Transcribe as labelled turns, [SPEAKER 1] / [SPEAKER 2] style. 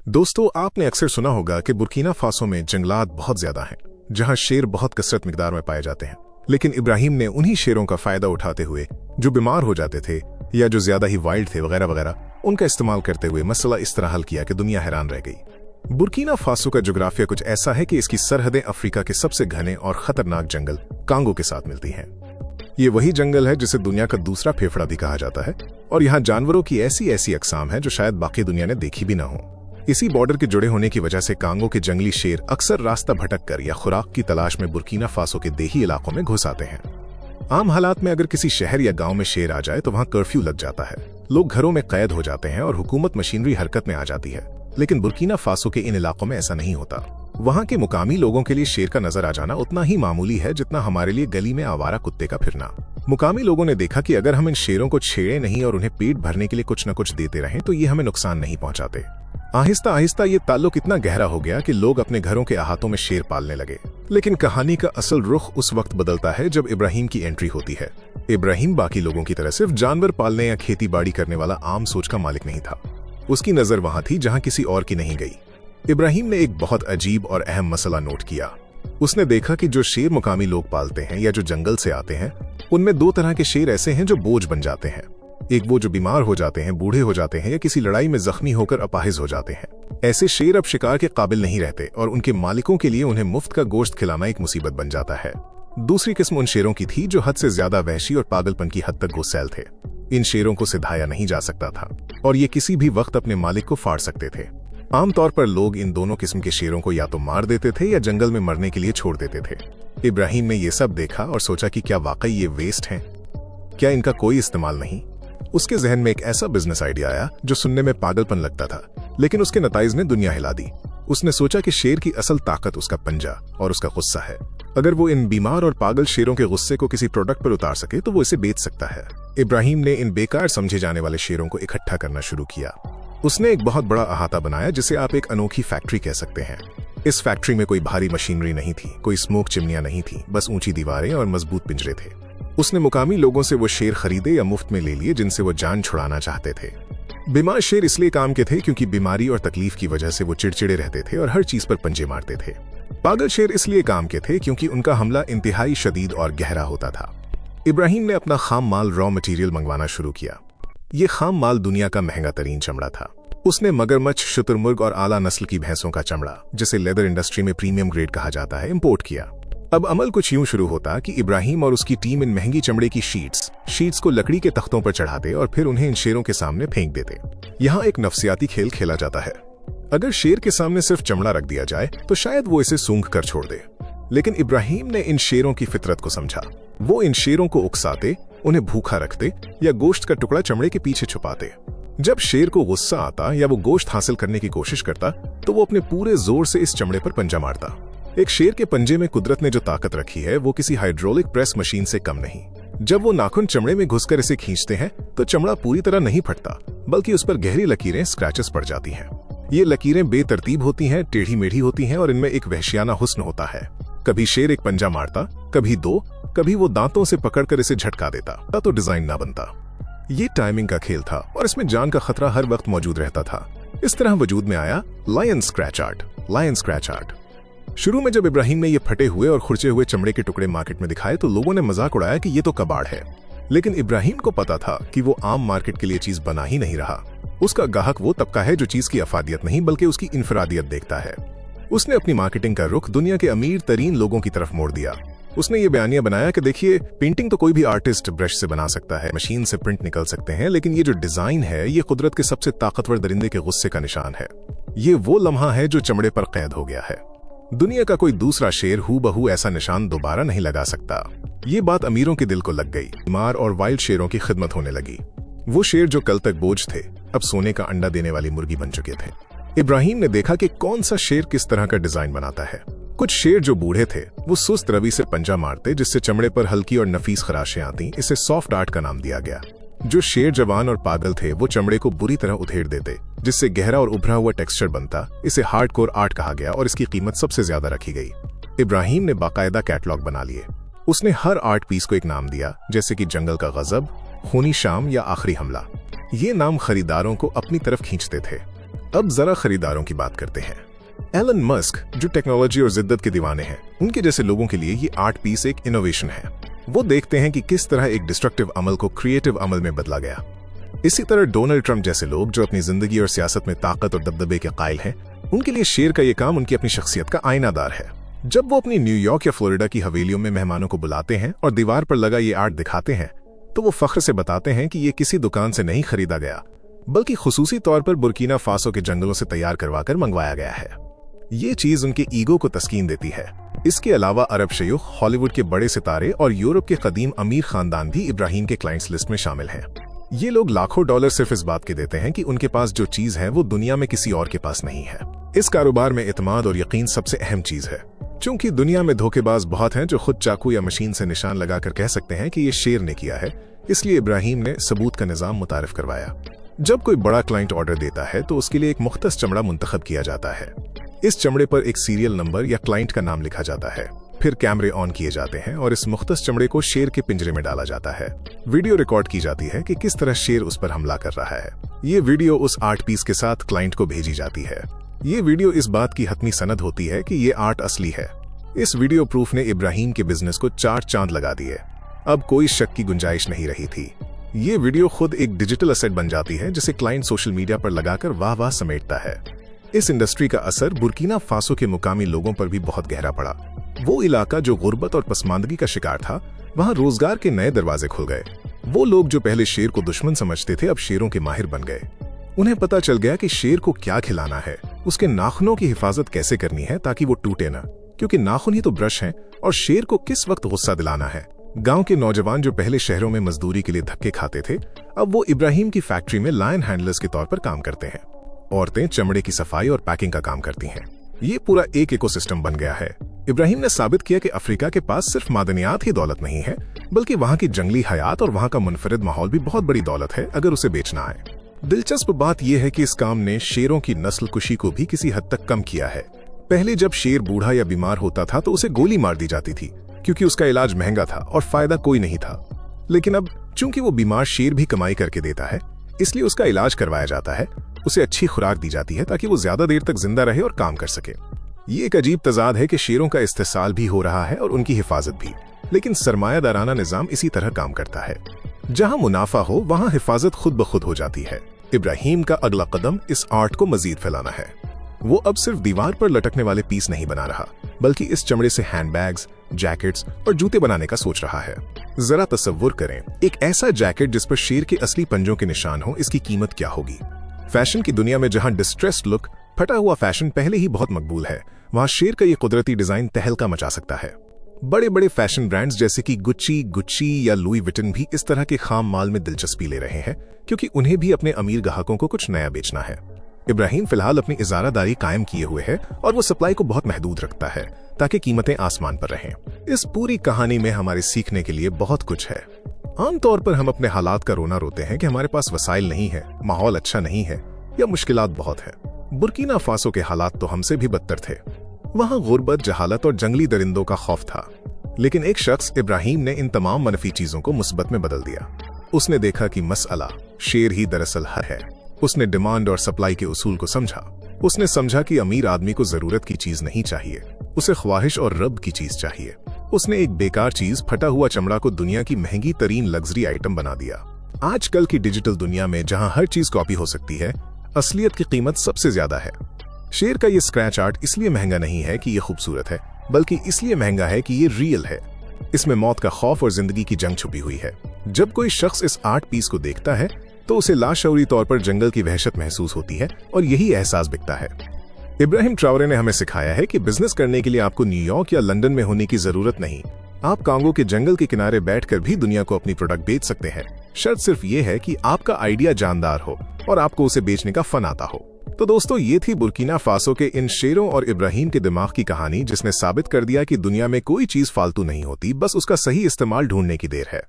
[SPEAKER 1] दोस्तों, आपने अक्सर सुना होगा कि बुर्किना फासो में जंगलात बहुत ज्यादा हैं, जहां शेर बहुत कसरत मिकदार में पाए जाते हैं। लेकिन इब्राहिम ने उन्हीं शेरों का फायदा उठाते हुए जो बीमार हो जाते थे या जो ज्यादा ही वाइल्ड थे वगैरह वगैरह, उनका इस्तेमाल करते हुए मसला इस तरह हल किया कि दुनिया हैरान रह गई। बुर्किना फासो का जोग्राफिया कुछ ऐसा है कि इसकी सरहदें अफ्रीका के सबसे घने और खतरनाक जंगल कांगो के साथ मिलती हैं। ये वही जंगल है जिसे दुनिया का दूसरा फेफड़ा भी कहा जाता है, और यहाँ जानवरों की ऐसी ऐसी अकसाम है जो शायद बाकी दुनिया ने देखी भी ना हो। इसी बॉर्डर के जुड़े होने की वजह से कांगो के जंगली शेर अक्सर रास्ता भटक कर या खुराक की तलाश में बुर्किना फासो के देही इलाकों में घुस आते हैं। आम हालात में अगर किसी शहर या गांव में शेर आ जाए तो वहां कर्फ्यू लग जाता है, लोग घरों में कैद हो जाते हैं और हुकूमत मशीनरी हरकत में आ जाती है। लेकिन बुर्किना फासो के इन इलाकों में ऐसा नहीं होता। वहां के मुकामी लोगों के लिए शेर का नजर आ जाना उतना ही मामूली है जितना हमारे लिए गली में आवारा कुत्ते का फिरना। मुकामी लोगों ने देखा कि अगर हम इन शेरों को छेड़े नहीं और उन्हें पेट भरने के लिए कुछ न कुछ देते रहें तो ये हमें नुकसान नहीं पहुंचाते। आहिस्ता आहिस्ता ये ताल्लुक इतना गहरा हो गया कि लोग अपने घरों के अहातों में शेर पालने लगे। लेकिन कहानी का असल रुख उस वक्त बदलता है जब इब्राहिम की एंट्री होती है। इब्राहिम बाकी लोगों की तरह सिर्फ जानवर पालने या खेती बाड़ी करने वाला आम सोच का मालिक नहीं था। उसकी नजर वहां थी जहां किसी और की नहीं गई। इब्राहिम ने एक बहुत अजीब और अहम मसला नोट किया। उसने देखा कि जो शेर मुकामी लोग पालते हैं या जो जंगल से आते हैं, उनमें दो तरह के शेर ऐसे हैं जो बोझ बन जाते हैं। एक वो जो बीमार हो जाते हैं, बूढ़े हो जाते हैं या किसी लड़ाई में जख्मी होकर अपाहिज हो जाते हैं। ऐसे शेर अब शिकार के काबिल नहीं रहते और उनके मालिकों के लिए उन्हें मुफ्त का गोश्त खिलाना एक मुसीबत बन जाता है। दूसरी किस्म उन शेरों की थी जो हद से ज्यादा वहशी और पागलपन की हद तक गुस्सैल थे। इन शेरों को सिधाया नहीं जा सकता था और ये किसी भी वक्त अपने मालिक को फाड़ सकते थे। आमतौर पर लोग इन दोनों किस्म के शेरों को या तो मार देते थे या जंगल में मरने के लिए छोड़ देते थे। इब्राहिम ने ये सब देखा और सोचा कि क्या वाकई ये वेस्ट हैं? क्या इनका कोई इस्तेमाल नहीं? उसके जहन में एक ऐसा बिजनेस आइडिया आया जो सुनने में पागलपन लगता था, लेकिन उसके नताइज ने दुनिया हिला दी। उसने सोचा कि शेर की असल ताकत उसका पंजा और उसका गुस्सा है। अगर वो इन बीमार और पागल शेरों के गुस्से को किसी प्रोडक्ट पर उतार सके तो वो इसे बेच सकता है। इब्राहिम ने इन बेकार समझे जाने वाले शेरों को इकट्ठा करना शुरू किया। उसने एक बहुत बड़ा अहाता बनाया जिसे आप एक अनोखी फैक्ट्री कह सकते हैं। इस फैक्ट्री में कोई भारी मशीनरी नहीं थी, कोई स्मोक चिमनियां नहीं थी, बस ऊंची दीवारें और मजबूत पिंजरे थे। उसने मुकामी लोगों से वो शेर खरीदे या मुफ्त में ले लिए जिनसे वो जान छुड़ाना चाहते थे। बीमार शेर इसलिए काम के थे क्योंकि बीमारी और तकलीफ की वजह से वो चिड़चिड़े रहते थे और हर चीज पर पंजे मारते थे। पागल शेर इसलिए काम के थे क्योंकि उनका हमला इंतहाई शदीद और गहरा होता था। इब्राहिम ने अपना खाम माल रॉ मटेरियल मंगवाना शुरू किया। ये खाम माल दुनिया का महंगा तरीन चमड़ा था। उसने मगरमच्छ, शुतुरमुर्ग और आला नस्ल की भैंसों का चमड़ा, जिसे लेदर इंडस्ट्री में प्रीमियम ग्रेड कहा जाता है, इंपोर्ट किया। अब अमल कुछ यूं शुरू होता कि इब्राहिम और उसकी टीम इन महंगी चमड़े की शीट्स को लकड़ी के तख्तों पर चढ़ाते और फिर उन्हें इन शेरों के सामने फेंक देते। यहाँ एक नफ्सियाती खेल खेला जाता है। अगर शेर के सामने सिर्फ चमड़ा रख दिया जाए तो शायद वो इसे सूंघ कर छोड़ दे, लेकिन इब्राहिम ने इन शेरों की फितरत को समझा। वो इन शेरों को उकसाते, उन्हें भूखा रखते या गोश्त का टुकड़ा चमड़े के पीछे छुपाते। जब शेर को गुस्सा आता या वो गोश्त हासिल करने की कोशिश करता तो वो अपने पूरे जोर से इस चमड़े पर पंजा मारता। एक शेर के पंजे में कुदरत ने जो ताकत रखी है वो किसी हाइड्रोलिक प्रेस मशीन से कम नहीं। जब वो नाखून चमड़े में घुसकर इसे खींचते हैं तो चमड़ा पूरी तरह नहीं फटता, बल्कि उस पर गहरी लकीरें, स्क्रैचेस पड़ जाती हैं। ये लकीरें बेतरतीब होती हैं, टेढ़ी मेढ़ी होती हैं और इनमें एक वहशियाना हुस्न होता है। कभी शेर एक पंजा मारता, कभी दो, कभी वो दांतों से पकड़कर इसे झटका देता तो डिजाइन ना बनता। ये टाइमिंग का खेल था और इसमें जान का खतरा हर वक्त मौजूद रहता था। इस तरह वजूद में आया लायन स्क्रैच आर्ट। शुरू में जब इब्राहिम ने ये फटे हुए और खुरचे हुए चमड़े के टुकड़े मार्केट में दिखाए तो लोगों ने मजाक उड़ाया कि ये तो कबाड़ है। लेकिन इब्राहिम को पता था कि वो आम मार्केट के लिए चीज बना ही नहीं रहा। उसका ग्राहक वो तबका है जो चीज की अफादियत नहीं बल्कि उसकी इनफरादियत देखता है। उसने अपनी मार्केटिंग का रुख दुनिया के अमीर तरीन लोगों की तरफ मोड़ दिया। उसने ये बयानिया बनाया कि देखिए, पेंटिंग तो कोई भी आर्टिस्ट ब्रश से बना सकता है, मशीन से प्रिंट निकल सकते हैं, लेकिन ये जो डिजाइन है ये कुदरत के सबसे ताकतवर दरिंदे के गुस्से का निशान है। ये वो लम्हा है जो चमड़े पर कैद हो गया है। दुनिया का कोई दूसरा शेर हूबहू ऐसा निशान दोबारा नहीं लगा सकता। ये बात अमीरों के दिल को लग गई। बीमार और वाइल्ड शेरों की खिदमत होने लगी। वो शेर जो कल तक बोझ थे अब सोने का अंडा देने वाली मुर्गी बन चुके थे। इब्राहिम ने देखा कि कौन सा शेर किस तरह का डिजाइन बनाता है। कुछ शेर जो बूढ़े थे वो सुस्त रवि से पंजा मारते जिससे चमड़े पर हल्की और नफीस खराशें आती। इसे सॉफ्ट आर्ट का नाम दिया गया। जो शेर जवान और पागल थे वो चमड़े को बुरी तरह उधेड़ देते जिससे गहरा और उभरा हुआ टेक्सचर बनता। इसे हार्डकोर आर्ट कहा गया और इसकी कीमत सबसे ज्यादा रखी गई। इब्राहिम ने बाकायदा कैटलॉग बना लिए। उसने हर आर्ट पीस को एक नाम दिया, जैसे कि जंगल का गजब, खूनी शाम या आखिरी हमला। ये नाम खरीदारों को अपनी तरफ खींचते थे। अब जरा खरीदारों की बात करते हैं। एलन मस्क, जो टेक्नोलॉजी और जिद्दत के दीवाने हैं, उनके जैसे लोगों के लिए ये आर्ट पीस एक इनोवेशन है। वो देखते हैं कि किस तरह एक डिस्ट्रक्टिव अमल को क्रिएटिव अमल में बदला गया। इसी तरह डोनाल्ड ट्रंप जैसे लोग, जो अपनी जिंदगी और सियासत में ताकत और दबदबे के कायल हैं, उनके लिए शेर का ये काम उनकी अपनी शख्सियत का आईनादार है। जब वो अपनी न्यूयॉर्क या फ्लोरिडा की हवेलियों में मेहमानों को बुलाते हैं और दीवार पर लगा ये आर्ट दिखाते हैं, तो वो फख्र से बताते हैं कि ये किसी दुकान से नहीं खरीदा गया, बल्कि खुसूसी तौर पर बुर्किना फासो के जंगलों से तैयार करवाकर मंगवाया गया है। ये चीज उनके ईगो को तस्कीन देती है। इसके अलावा अरब शयूख, हॉलीवुड के बड़े सितारे और यूरोप के कदीम अमीर खानदान भी इब्राहिम के क्लाइंट्स लिस्ट में शामिल हैं। ये लोग लाखों डॉलर सिर्फ इस बात के देते हैं कि उनके पास जो चीज है वो दुनिया में किसी और के पास नहीं है। इस कारोबार में इत्मीनान और यकीन सबसे अहम चीज है। चूंकि दुनिया में धोखेबाज बहुत हैं जो खुद चाकू या मशीन से निशान लगाकर कह सकते हैं कि ये शेर ने किया है, इसलिए इब्राहिम ने सबूत का निजाम मुतारिफ करवाया। जब कोई बड़ा क्लाइंट ऑर्डर देता है तो उसके लिए एक मुख्तस चमड़ा मुंतखब किया जाता है। इस चमड़े पर एक सीरियल नंबर या क्लाइंट का नाम लिखा जाता है। फिर कैमरे ऑन किए जाते हैं और इस मुख्तस चमड़े को शेर के पिंजरे में डाला जाता है। वीडियो रिकॉर्ड की जाती है कि किस तरह शेर उस पर हमला कर रहा है। ये वीडियो उस आर्ट पीस के साथ क्लाइंट को भेजी जाती है। ये वीडियो इस बात की हतमी सनद होती है कि ये आर्ट असली है। इस वीडियो प्रूफ ने इब्राहिम के बिजनेस को 4 चांद लगा दिए। अब कोई शक की गुंजाइश नहीं रही थी। ये वीडियो खुद एक डिजिटल असेट बन जाती है जिसे क्लाइंट सोशल मीडिया पर लगाकर वाह वाह समेटता है। इस इंडस्ट्री का असर बुर्किना फासो के मुकामी लोगों पर भी बहुत गहरा पड़ा। वो इलाका जो गुर्बत और पसमानदगी का शिकार था, वहां रोजगार के नए दरवाजे खुल गए। वो लोग जो पहले शेर को दुश्मन समझते थे, अब शेरों के माहिर बन गए। उन्हें पता चल गया कि शेर को क्या खिलाना है, उसके नाखूनों की हिफाजत कैसे करनी है ताकि वो टूटे ना, क्योंकि नाखून ही तो ब्रश हैं, और शेर को किस वक्त गुस्सा दिलाना है। गांव के नौजवान जो पहले शहरों में मजदूरी के लिए धक्के खाते थे, अब वो इब्राहिम की फैक्ट्री में लायन हैंडलर्स के तौर पर काम करते हैं। औरतें चमड़े की सफाई और पैकिंग का काम करती हैं। ये पूरा एक इकोसिस्टम बन गया है। इब्राहिम ने साबित किया कि अफ्रीका के पास सिर्फ मादनियात ही दौलत नहीं है, बल्कि वहाँ की जंगली हयात और वहाँ का मुनफरिद माहौल भी बहुत बड़ी दौलत है अगर उसे बेचना है। दिलचस्प बात यह है कि इस काम ने शेरों की नस्ल कुशी को भी किसी हद तक कम किया है। पहले जब शेर बूढ़ा या बीमार होता था तो उसे गोली मार दी जाती थी, क्योंकि उसका इलाज महंगा था और फायदा कोई नहीं था। लेकिन अब चूंकि वो बीमार शेर भी कमाई करके देता है, इसलिए उसका इलाज करवाया जाता है, उसे अच्छी खुराक दी जाती है ताकि वो ज्यादा देर तक जिंदा रहे और काम कर सके। ये एक अजीब तजाद है कि शेरों का इस्तेसाल भी हो रहा है और उनकी हिफाजत भी, लेकिन सरमायादाराना निजाम इसी तरह काम करता है। जहां मुनाफा हो वहां हिफाजत खुद ब खुद हो जाती है। इब्राहिम का अगला कदम इस आर्ट को मजीद फैलाना है। वो अब सिर्फ दीवार पर लटकने वाले पीस नहीं बना रहा, बल्कि इस चमड़े से हैंडबैग्स, जैकेट्स और जूते बनाने का सोच रहा है। जरा तसव्वुर करें, एक ऐसा जैकेट जिस पर शेर के असली पंजों के निशान हो, इसकी कीमत क्या होगी। फैशन की दुनिया में जहां डिस्ट्रेस्ड लुक, फटा हुआ फैशन पहले ही बहुत मकबूल है, वहां शेर का ये कुदरती डिजाइन तहलका मचा सकता है। बड़े बड़े फैशन ब्रांड्स जैसे कि गुच्ची या लुई विटन भी इस तरह के खाम माल में दिलचस्पी ले रहे हैं, क्योंकि उन्हें भी अपने अमीर ग्राहकों को कुछ नया बेचना है। इब्राहिम फिलहाल अपनी इजारादारी कायम किए हुए है और वो सप्लाई को बहुत महदूद रखता है ताकि कीमतें आसमान पर रहें। इस पूरी कहानी में हमारे सीखने के लिए बहुत कुछ है। आमतौर पर हम अपने हालात का रोना रोते हैं कि हमारे पास वसाइल नहीं है, माहौल अच्छा नहीं है या मुश्किलात बहुत है। बुर्किना फासो के हालात तो हमसे भी बदतर थे। वहां गुर्बत, जहालत और जंगली दरिंदों का खौफ था, लेकिन एक शख्स इब्राहिम ने इन तमाम मनफी चीजों को मुस्बत में बदल दिया। उसने देखा कि मसला शेर ही दरअसल हर है। उसने डिमांड और सप्लाई के उसूल को समझा। उसने समझा कि अमीर आदमी को जरूरत की चीज नहीं चाहिए, उसे ख्वाहिश और रब की चीज चाहिए। उसने एक बेकार चीज, फटा हुआ चमड़ा को दुनिया की महंगी तरीन लग्जरी आइटम बना दिया। आजकल की डिजिटल दुनिया में जहां हर चीज कॉपी हो सकती है, असलियत की कीमत सबसे ज्यादा है। शेर का ये स्क्रैच आर्ट इसलिए महंगा नहीं है कि ये खूबसूरत है, बल्कि इसलिए महंगा है कि ये रियल है। इसमें मौत का खौफ और जिंदगी की जंग छुपी हुई है। जब कोई शख्स इस आर्ट पीस को देखता है तो उसे लाशऊरी तौर पर जंगल की वहशत महसूस होती है और यही एहसास बिकता है। इब्राहिम ट्रावरे ने हमें सिखाया है कि बिजनेस करने के लिए आपको न्यूयॉर्क या लंदन में होने की जरूरत नहीं। आप कांगो के जंगल के किनारे बैठकर भी दुनिया को अपनी प्रोडक्ट बेच सकते हैं। शर्त सिर्फ ये है कि आपका आइडिया जानदार हो और आपको उसे बेचने का फन आता हो। तो दोस्तों, ये थी बुर्किना फासो के इन शेरों और इब्राहिम के दिमाग की कहानी, जिसने साबित कर दिया कि दुनिया में कोई चीज फालतू नहीं होती, बस उसका सही इस्तेमाल ढूंढने की देर है।